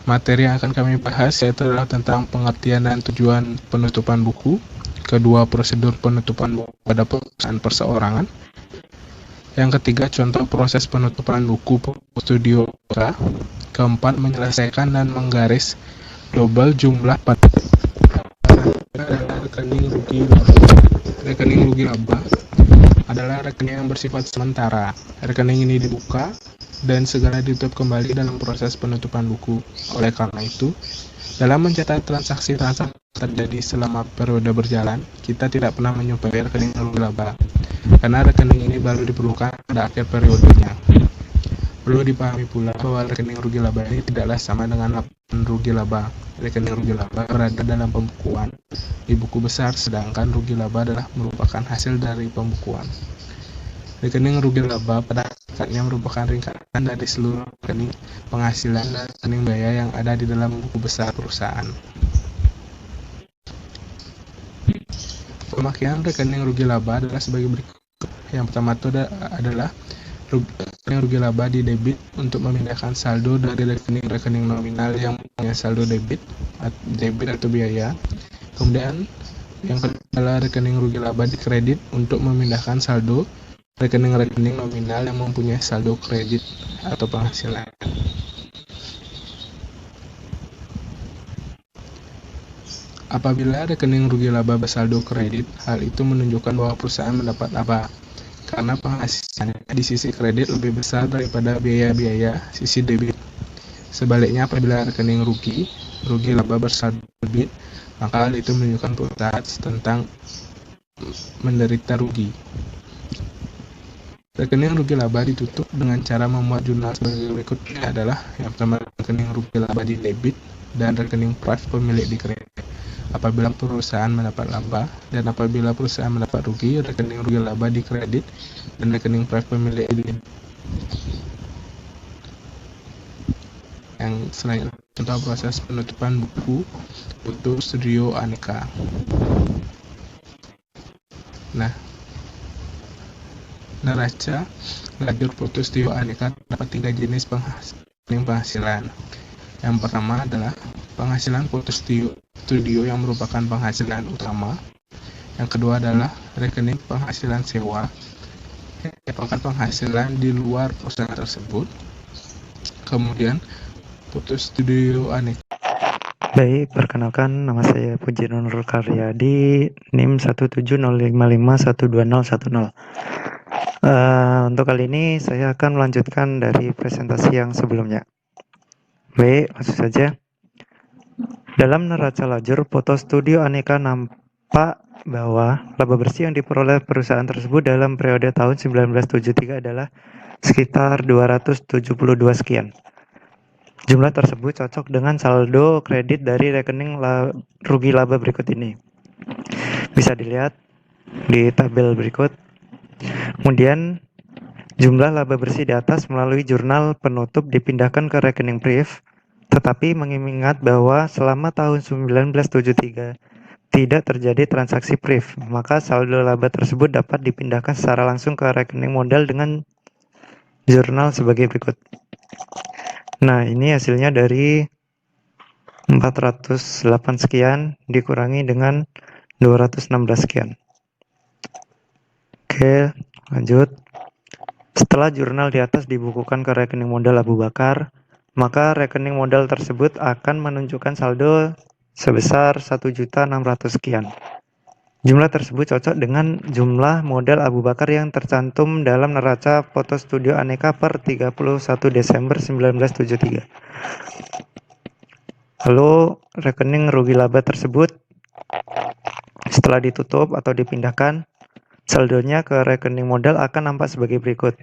Materi yang akan kami bahas yaitu adalah tentang pengertian dan tujuan penutupan buku, kedua prosedur penutupan buku pada perusahaan perseorangan, yang ketiga contoh proses penutupan buku studio, keempat menyelesaikan dan menggaris double jumlah pada rekening rugi laba. Rekening rugi laba adalah rekening yang bersifat sementara. Rekening ini dibuka dan segera ditutup kembali dalam proses penutupan buku. Oleh karena itu, dalam mencatat transaksi-transaksi terjadi selama periode berjalan, kita tidak pernah menjumpai rekening rugi laba, karena rekening ini baru diperlukan pada akhir periodenya. Perlu dipahami pula bahwa rekening rugi laba ini tidaklah sama dengan laporan rugi laba. Rekening rugi laba berada dalam pembukuan di buku besar, sedangkan rugi laba adalah merupakan hasil dari pembukuan. Rekening rugi laba pada hakikatnya merupakan ringkasan dari seluruh rekening penghasilan dan rekening biaya yang ada di dalam buku besar perusahaan. Pemakaian rekening rugi laba adalah sebagai berikut. Yang pertama itu adalah rekening rugi laba di debit untuk memindahkan saldo dari rekening-rekening nominal yang punya saldo debit atau biaya. Kemudian yang kedua adalah rekening rugi laba di kredit untuk memindahkan saldo rekening-rekening nominal yang mempunyai saldo kredit atau penghasilan. Apabila rekening rugi laba bersaldo kredit, hal itu menunjukkan bahwa perusahaan mendapat laba, karena penghasilannya di sisi kredit lebih besar daripada biaya-biaya sisi debit. Sebaliknya, apabila rekening rugi laba bersaldo debit, maka hal itu menunjukkan perusahaan tentang menderita rugi. Rekening rugi laba ditutup dengan cara membuat jurnal sebagai berikutnya adalah: yang pertama, rekening rugi laba di debit dan rekening prive pemilik di kredit. Apabila perusahaan mendapat laba dan apabila perusahaan mendapat rugi, rekening rugi laba di kredit dan rekening prive pemilik di debit. Yang selanjutnya, contoh proses penutupan buku Foto Studio Aneka. Nah, neraca lajur Foto Studio Aneka terdapat 3 jenis penghasilan. Yang pertama adalah penghasilan foto studio yang merupakan penghasilan utama. Yang kedua adalah rekening penghasilan sewa yang merupakan penghasilan di luar perusahaan tersebut. Kemudian Foto Studio Aneka. Baik, perkenalkan nama saya Puji Nurul Karyadi, NIM 17055120010. Untuk kali ini saya akan melanjutkan dari presentasi yang sebelumnya. Baik, langsung saja. Dalam neraca lajur Foto Studio Aneka nampak bahwa laba bersih yang diperoleh perusahaan tersebut dalam periode tahun 1973 adalah sekitar 272 sekian. Jumlah tersebut cocok dengan saldo kredit dari rekening rugi laba berikut ini. Bisa dilihat di tabel berikut. Kemudian jumlah laba bersih di atas melalui jurnal penutup dipindahkan ke rekening prive, tetapi mengingat bahwa selama tahun 1973 tidak terjadi transaksi prive, maka saldo laba tersebut dapat dipindahkan secara langsung ke rekening modal dengan jurnal sebagai berikut. Nah, ini hasilnya dari 408 sekian dikurangi dengan 216 sekian. Oke, lanjut. Setelah jurnal di atas dibukukan ke rekening modal Abu Bakar, maka rekening modal tersebut akan menunjukkan saldo sebesar 1.600 sekian. Jumlah tersebut cocok dengan jumlah modal Abu Bakar yang tercantum dalam neraca Foto Studio Aneka per 31 Desember 1973. Lalu rekening rugi laba tersebut setelah ditutup atau dipindahkan, saldonya ke rekening modal akan nampak sebagai berikut.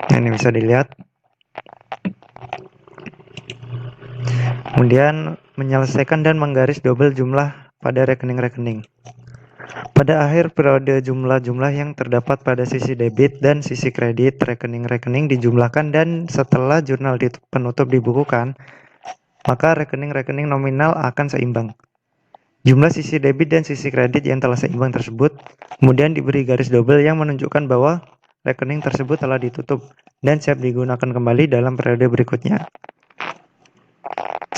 Ini bisa dilihat. Kemudian menyelesaikan dan menggaris double jumlah pada rekening-rekening. Pada akhir periode jumlah-jumlah yang terdapat pada sisi debit dan sisi kredit rekening-rekening dijumlahkan dan setelah jurnal penutup dibukukan, maka rekening-rekening nominal akan seimbang. Jumlah sisi debit dan sisi kredit yang telah seimbang tersebut kemudian diberi garis double yang menunjukkan bahwa rekening tersebut telah ditutup dan siap digunakan kembali dalam periode berikutnya.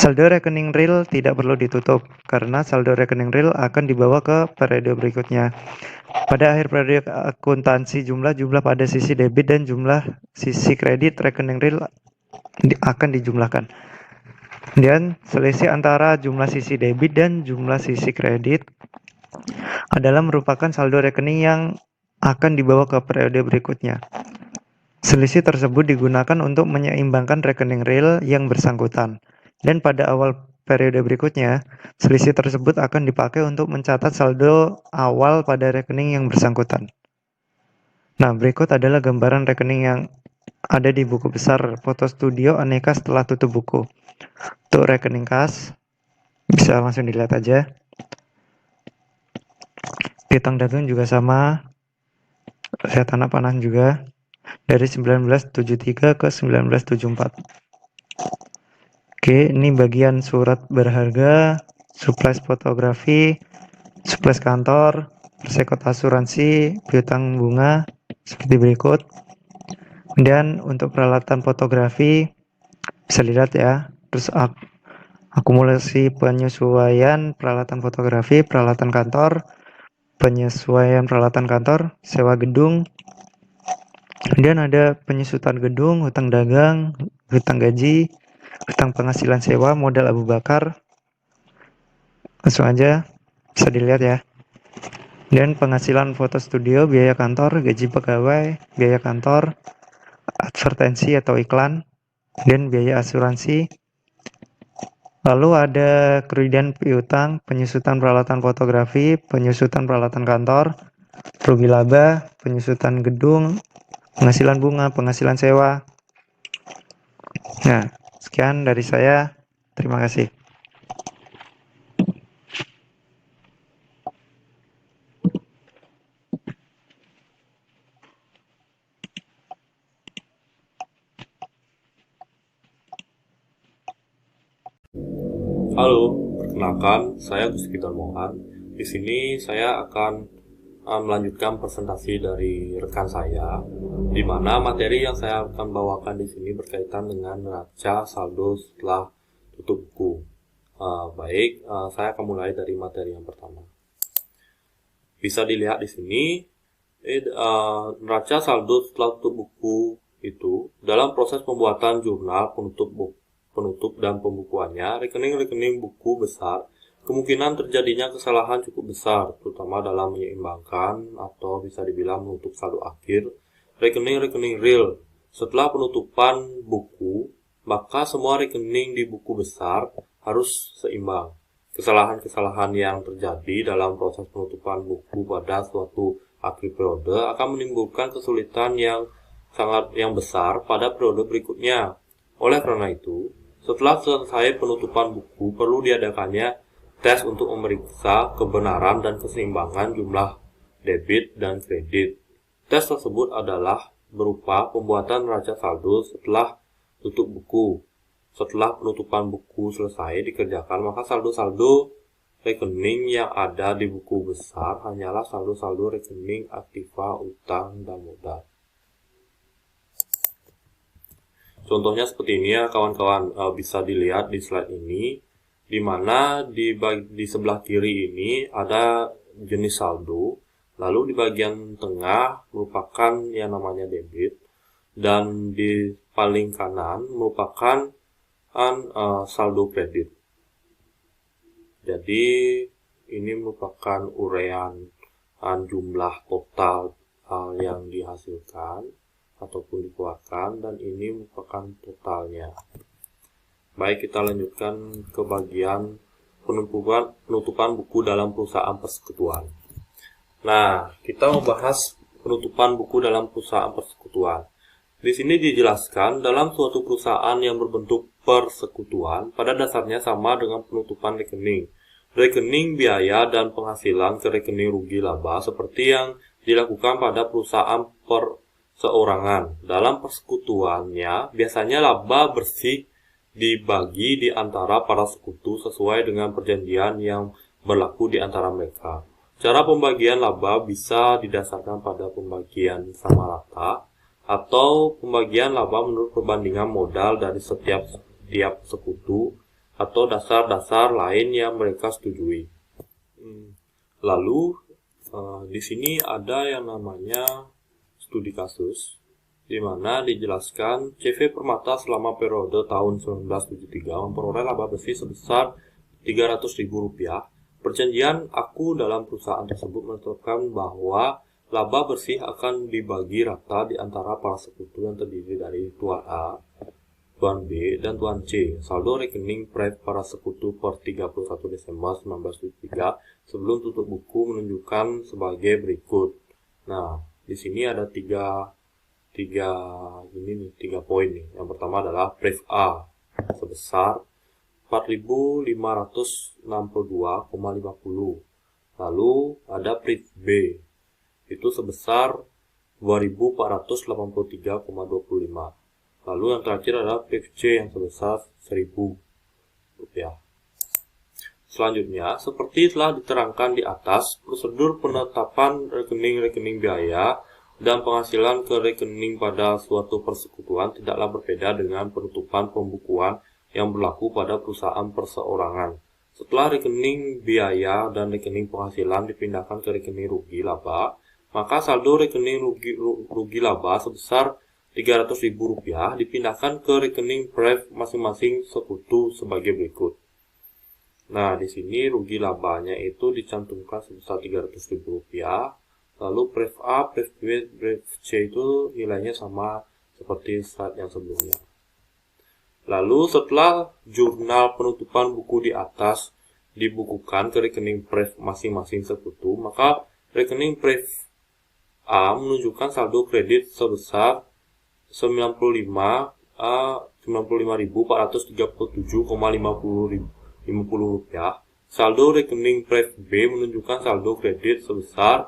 Saldo rekening real tidak perlu ditutup, karena saldo rekening real akan dibawa ke periode berikutnya. Pada akhir periode akuntansi, jumlah pada sisi debit dan jumlah sisi kredit rekening real akan dijumlahkan. Dan selisih antara jumlah sisi debit dan jumlah sisi kredit adalah merupakan saldo rekening yang akan dibawa ke periode berikutnya. Selisih tersebut digunakan untuk menyeimbangkan rekening real yang bersangkutan. Dan pada awal periode berikutnya, selisih tersebut akan dipakai untuk mencatat saldo awal pada rekening yang bersangkutan. Nah, berikut adalah gambaran rekening yang ada di buku besar Foto Studio Aneka setelah tutup buku. Untuk rekening kas, bisa langsung dilihat aja. Piutang dagang juga sama. Lihat anak panah juga. Dari 1973 ke 1974. Oke, ini bagian surat berharga, supplies fotografi, supplies kantor, persekot asuransi, piutang bunga, seperti berikut. Kemudian untuk peralatan fotografi, bisa dilihat ya, terus akumulasi penyesuaian peralatan fotografi, peralatan kantor, penyesuaian peralatan kantor, sewa gedung, kemudian ada penyusutan gedung, hutang dagang, hutang gaji, hutang penghasilan sewa, modal Abu Bakar. Langsung aja bisa dilihat ya. Dan penghasilan foto studio, biaya kantor, gaji pegawai, biaya kantor, advertensi atau iklan, dan biaya asuransi. Lalu ada kerugian piutang, penyusutan peralatan fotografi, penyusutan peralatan kantor, rugi laba, penyusutan gedung, penghasilan bunga, penghasilan sewa. Nah, sekian dari saya. Terima kasih. Halo, perkenalkan saya Gusti Darmohan. Di sini saya akan melanjutkan presentasi dari rekan saya, di mana materi yang saya akan bawakan di sini berkaitan dengan neraca saldo setelah tutup buku. Saya akan mulai dari materi yang pertama. Bisa dilihat di sini, neraca saldo setelah tutup buku itu dalam proses pembuatan jurnal penutup dan pembukuannya, rekening-rekening buku besar, kemungkinan terjadinya kesalahan cukup besar, terutama dalam menyeimbangkan atau bisa dibilang menutup saldo akhir rekening-rekening real. Setelah penutupan buku, maka semua rekening di buku besar harus seimbang. Kesalahan-kesalahan yang terjadi dalam proses penutupan buku pada suatu akhir periode akan menimbulkan kesulitan yang besar pada periode berikutnya. Oleh karena itu, setelah selesai penutupan buku, perlu diadakannya tes untuk memeriksa kebenaran dan keseimbangan jumlah debit dan kredit. Tes tersebut adalah berupa pembuatan neraca saldo setelah tutup buku. Setelah penutupan buku selesai dikerjakan, maka saldo-saldo rekening yang ada di buku besar hanyalah saldo-saldo rekening aktiva, utang, dan modal. Contohnya seperti ini ya kawan-kawan, bisa dilihat di slide ini, di mana di sebelah kiri ini ada jenis saldo, lalu di bagian tengah merupakan yang namanya debit, dan di paling kanan merupakan saldo kredit. Jadi ini merupakan uraian jumlah total yang dihasilkan ataupun dikeluarkan, dan ini merupakan totalnya. Baik, kita lanjutkan ke bagian penutupan buku dalam perusahaan persekutuan. Nah, kita membahas penutupan buku dalam perusahaan persekutuan. Di sini dijelaskan dalam suatu perusahaan yang berbentuk persekutuan pada dasarnya sama dengan penutupan rekening. Rekening biaya dan penghasilan ke rekening rugi laba seperti yang dilakukan pada perusahaan perseorangan. Dalam persekutuannya, biasanya laba bersih dibagi di antara para sekutu sesuai dengan perjanjian yang berlaku di antara mereka. Cara pembagian laba bisa didasarkan pada pembagian sama rata atau pembagian laba menurut perbandingan modal dari setiap sekutu atau dasar-dasar lain yang mereka setujui. Lalu di sini ada yang namanya studi kasus, di mana dijelaskan CV Permata selama periode tahun 1973 memperoleh laba bersih sebesar Rp300.000. Perjanjian aku dalam perusahaan tersebut menetapkan bahwa laba bersih akan dibagi rata di antara para sekutu yang terdiri dari Tuan A, Tuan B, dan Tuan C. Saldo rekening pref para sekutu per 31 Desember 1973 sebelum tutup buku menunjukkan sebagai berikut. Nah, di sini ada tiga poin nih. Yang pertama adalah pref A sebesar 4.562,50. Lalu ada pref B itu sebesar 2.483,25. Lalu yang terakhir adalah pref C yang sebesar Rp1.000. Selanjutnya, seperti telah diterangkan di atas, prosedur penetapan rekening-rekening biaya dan penghasilan ke rekening pada suatu persekutuan tidaklah berbeda dengan penutupan pembukuan yang berlaku pada perusahaan perseorangan. Setelah rekening biaya dan rekening penghasilan dipindahkan ke rekening rugi laba, maka saldo rekening rugi laba sebesar Rp300.000 dipindahkan ke rekening pref masing-masing sekutu sebagai berikut. Nah, di sini rugi labanya itu dicantumkan sebesar Rp300.000. Lalu pref A, pref B, pref C itu nilainya sama seperti slide yang sebelumnya. Lalu setelah jurnal penutupan buku di atas dibukukan ke rekening pref masing-masing sekutu, maka rekening pref A menunjukkan saldo kredit sebesar Rp95.437,50. Saldo rekening pref B menunjukkan saldo kredit sebesar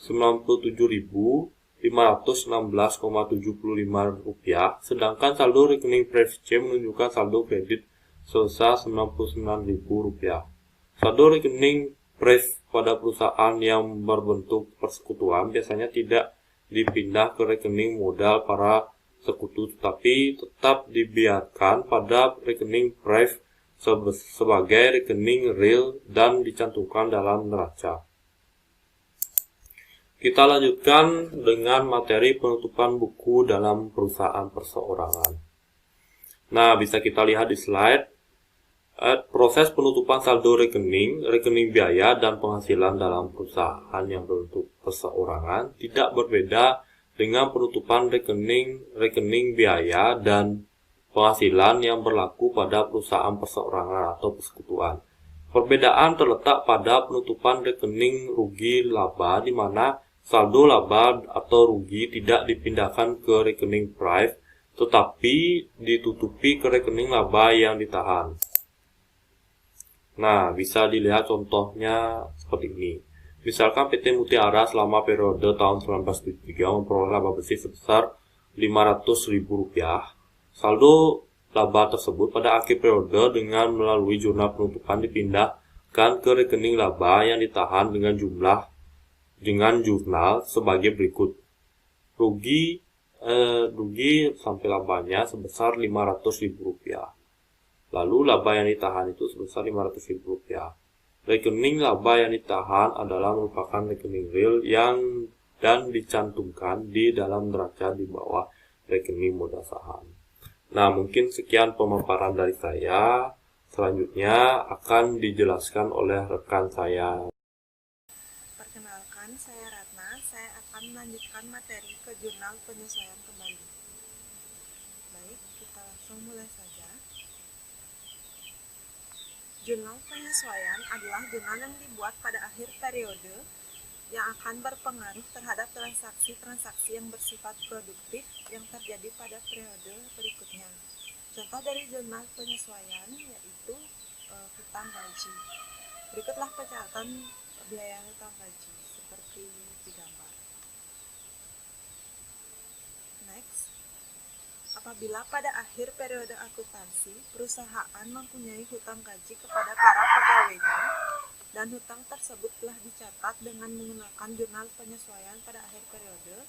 Rp97.516,75, sedangkan saldo rekening pref C menunjukkan saldo kredit sebesar Rp99.000. Saldo rekening pref pada perusahaan yang berbentuk persekutuan biasanya tidak dipindah ke rekening modal para sekutu, tetapi tetap dibiarkan pada rekening pref sebagai rekening real dan dicantumkan dalam neraca. Kita lanjutkan dengan materi penutupan buku dalam perusahaan perseorangan. Nah, bisa kita lihat di slide. Proses penutupan saldo rekening biaya dan penghasilan dalam perusahaan yang berbentuk perseorangan tidak berbeda dengan penutupan rekening biaya dan penghasilan yang berlaku pada perusahaan perseorangan atau persekutuan. Perbedaan terletak pada penutupan rekening rugi laba, di mana saldo laba atau rugi tidak dipindahkan ke rekening pref, tetapi ditutupi ke rekening laba yang ditahan. Nah, bisa dilihat contohnya seperti ini. Misalkan PT Mutiara selama periode tahun 1973 memperoleh laba bersih sebesar Rp500.000. Saldo laba tersebut pada akhir periode dengan melalui jurnal penutupan dipindahkan ke rekening laba yang ditahan dengan jurnal sebagai berikut. Rugi sampai labanya sebesar Rp500.000. Lalu laba yang ditahan itu sebesar Rp500.000. Rekening laba yang ditahan adalah merupakan rekening real dan dicantumkan di dalam neraca di bawah rekening modal saham. Nah, mungkin sekian pemaparan dari saya. Selanjutnya akan dijelaskan oleh rekan saya. Perkenalkan, saya Ratna. Saya akan melanjutkan materi ke jurnal penyesuaian kembali. Baik, kita langsung mulai saja. Jurnal penyesuaian adalah jurnal yang dibuat pada akhir periode yang akan berpengaruh terhadap transaksi-transaksi yang bersifat produktif yang terjadi pada periode berikutnya. Contoh dari jurnal penyesuaian yaitu hutang gaji. Berikutlah pencatatan biaya hutang gaji seperti digambar. Next. Apabila pada akhir periode akuntansi, perusahaan mempunyai hutang gaji kepada para pegawainya dan hutang tersebut telah dicatat dengan menggunakan jurnal penyesuaian pada akhir periode,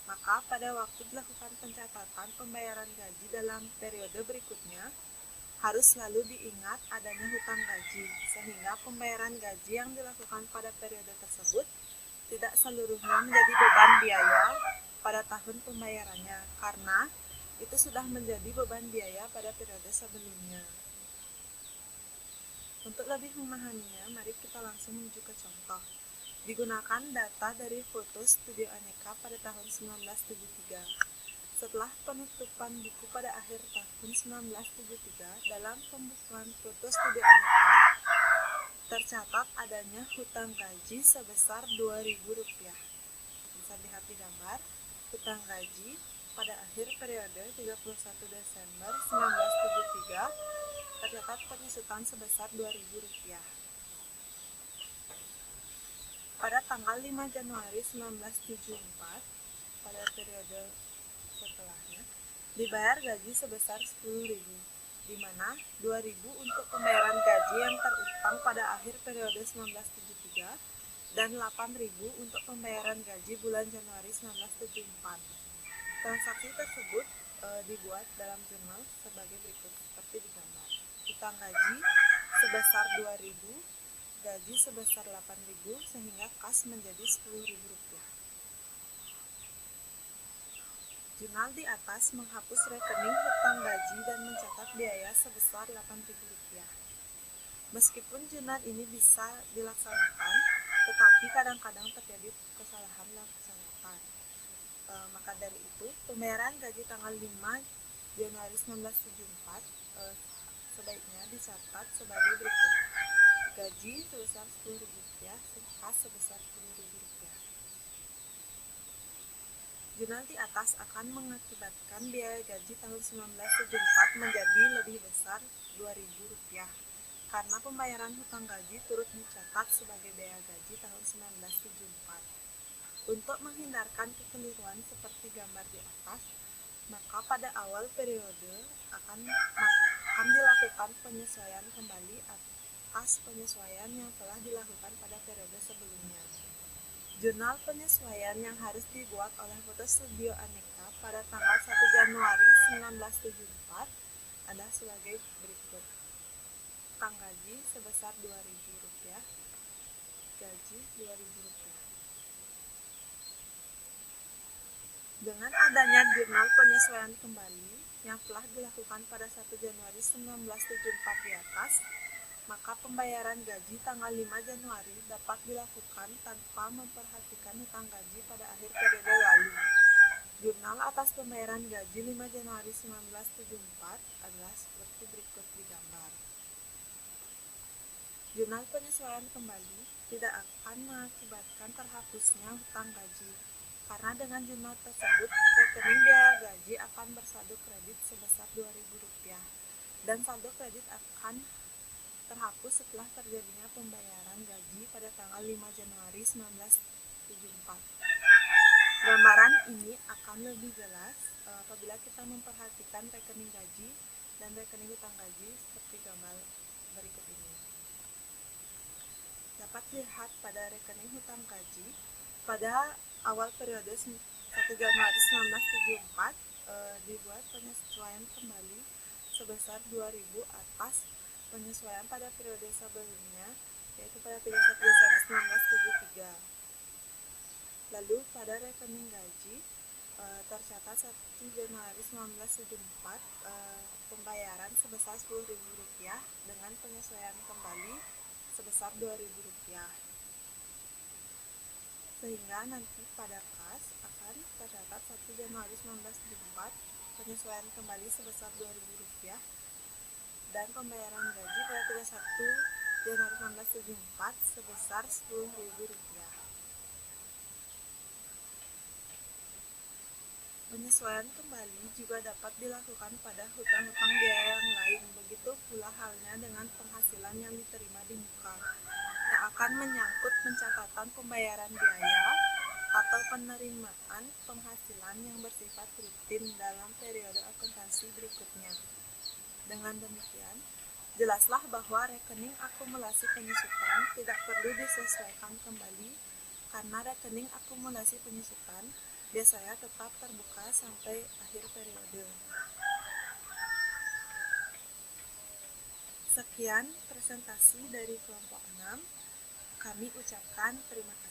maka pada waktu dilakukan pencatatan pembayaran gaji dalam periode berikutnya, Harus selalu diingat adanya hutang gaji, sehingga pembayaran gaji yang dilakukan pada periode tersebut tidak seluruhnya menjadi beban biaya pada tahun pembayarannya, karena itu sudah menjadi beban biaya pada periode sebelumnya. Untuk lebih memahaminya, mari kita langsung menuju ke contoh. Digunakan data dari foto Studio Aneka pada tahun 1973. Setelah penutupan buku pada akhir tahun 1973, dalam pembukuan foto Studio Aneka tercatat adanya hutang gaji sebesar Rp2.000. Bisa dilihat di gambar, hutang gaji pada akhir periode 31 Desember 1973 tercatat penyusutan sebesar Rp2.000. Pada tanggal 5 Januari 1974, pada periode setelahnya, dibayar gaji sebesar Rp10.000, di mana Rp2.000 untuk pembayaran gaji yang terutang pada akhir periode 1973 dan Rp8.000 untuk pembayaran gaji bulan Januari 1974. Transaksi tersebut dibuat dalam jurnal sebagai berikut seperti di gambar. Hutang gaji sebesar Rp2.000, gaji sebesar Rp8.000 sehingga kas menjadi Rp10.000. Jurnal di atas menghapus rekening hutang gaji dan mencatat biaya sebesar Rp8.000. Meskipun jurnal ini bisa dilaksanakan, tetapi kadang-kadang terjadi kesalahan laksanakan. Maka dari itu, pembayaran gaji tanggal 5 Januari 1974 sebaiknya dicatat sebagai berikut. Gaji sebesar Rp10.000, kas sebesar Rp10.000. Jurnal di atas akan mengakibatkan biaya gaji tahun 1974 menjadi lebih besar Rp2.000, karena pembayaran hutang gaji turut dicatat sebagai biaya gaji tahun 1974. Untuk menghindarkan kekeliruan seperti gambar di atas, maka pada awal periode akan dilakukan penyesuaian kembali atas penyesuaian yang telah dilakukan pada periode sebelumnya. Jurnal penyesuaian yang harus dibuat oleh Foto Studio Aneka pada tanggal 1 Januari 1974 adalah sebagai berikut. Hutang gaji sebesar Rp2.000, gaji Rp2.000. Dengan adanya jurnal penyesuaian kembali yang telah dilakukan pada 1 Januari 1974 di atas, maka pembayaran gaji tanggal 5 Januari dapat dilakukan tanpa memperhatikan hutang gaji pada akhir periode lalu. Jurnal atas pembayaran gaji 5 Januari 1974 adalah seperti berikut di gambar. Jurnal penyesuaian kembali tidak akan mengakibatkan terhapusnya hutang gaji, karena dengan jurnal tersebut, rekening biaya gaji akan bersaldo kredit sebesar Rp2.000 dan saldo kredit akan terhapus setelah terjadinya pembayaran gaji pada tanggal 5 Januari 1974. Gambaran ini akan lebih jelas apabila kita memperhatikan rekening gaji dan rekening hutang gaji seperti gambar berikut ini. Dapat dilihat pada rekening hutang gaji pada awal periode 1 Januari 1974 dibuat penyesuaian kembali sebesar Rp2.000 atas penyesuaian pada periode sebelumnya, yaitu pada 31 Desember 1973. Lalu pada rekening gaji tercatat 1 Januari 1974 pembayaran sebesar Rp10.000 dengan penyesuaian kembali sebesar Rp2.000. Sehingga nanti pada kas akan tercatat 1 Januari 1974 penyesuaian kembali sebesar Rp2.000 dan pembayaran gaji pada 31 Januari 1974 sebesar Rp10.000. Penyesuaian kembali juga dapat dilakukan pada hutang-hutang biaya yang lain, begitu pula halnya dengan penghasilan yang diterima di muka, yang akan menyangkut pencatatan pembayaran biaya atau penerimaan penghasilan yang bersifat rutin dalam periode akuntansi berikutnya. Dengan demikian, jelaslah bahwa rekening akumulasi penyusutan tidak perlu disesuaikan kembali, karena rekening akumulasi penyusutan biasanya tetap terbuka sampai akhir periode. Sekian presentasi dari kelompok 6. Kami ucapkan terima kasih.